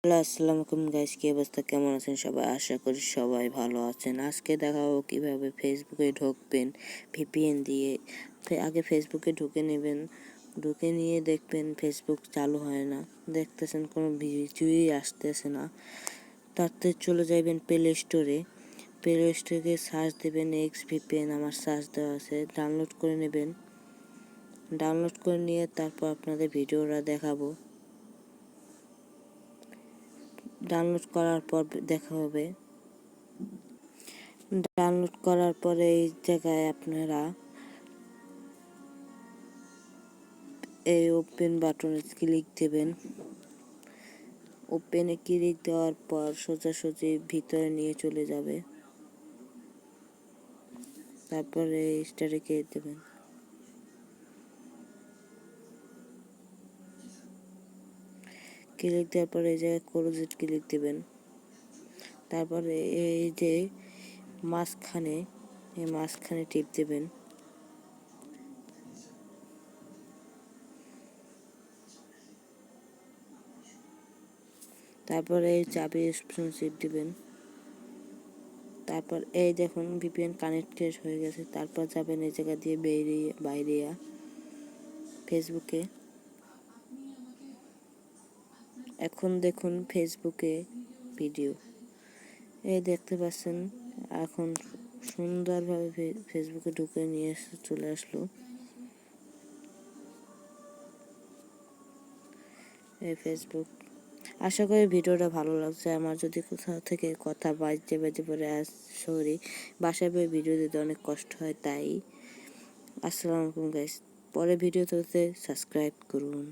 Hello, আসসালামু আলাইকুম guys, কি অবস্থা, কেমন আছেন সবাই? আশা করি সবাই ভালো আছেন। আজকে দেখাবো কিভাবে ফেসবুকে ঢুকবেন ভিপিএন দিয়ে। আগে ফেসবুকে ঢুকে নেবেন, ঢুকে নিয়ে দেখবেন ফেসবুক চালু হয় না, দেখতেছেন কোনো ভিডিওই আসতেছে না। তাতে চলে যাবেন প্লে স্টোরে, প্লে স্টোরে সার্চ দেবেন এক্স ভিপিএন, আমার সার্চ দেওয়া আছে, ডাউনলোড করে নেবেন। ডাউনলোড করে নিয়ে তারপর আপনাদের ভিডিওটা দেখাবো। ডাউনলোড করার পর দেখা হবে। ডাউনলোড করার পরে এই জায়গায় আপনারা এই ওপেন বাটনে ক্লিক দেবেন। ওপেনে ক্লিক দেওয়ার পর সোজাসুজি ভিতরে নিয়ে চলে যাবে। তারপরে স্টারে ক্লিক দেবেন। ক্লিক দেওয়ার পরে এই জায়গায় ক্লোজে ক্লিক দেবেন। তারপরে এই যে মাঝখানে টিপ দেবেন। তারপরে এই চাবি অপশন টিপ দিবেন। তারপর এই দেখুন ভিপিএন কানেক্টেড হয়ে গেছে। তারপর যাবেন এই জায়গা দিয়ে বাইরে ফেসবুকে। এখন দেখুন ফেসবুকে ভিডিও, এই দেখতে পাচ্ছেন। এখন সুন্দরভাবে ফেসবুকে ঢুকে নিয়ে চলে আসলো এই ফেসবুক। আশা করি ভিডিওটা ভালো লাগছে। আমার যদি কোথাও থেকে কথা বাজতে পরে সরি, বাসায় বই ভিডিও দিতে অনেক কষ্ট হয়, তাই। আসসালামু আলাইকুম গাইস, পরে ভিডিওতে সাবস্ক্রাইব করুন।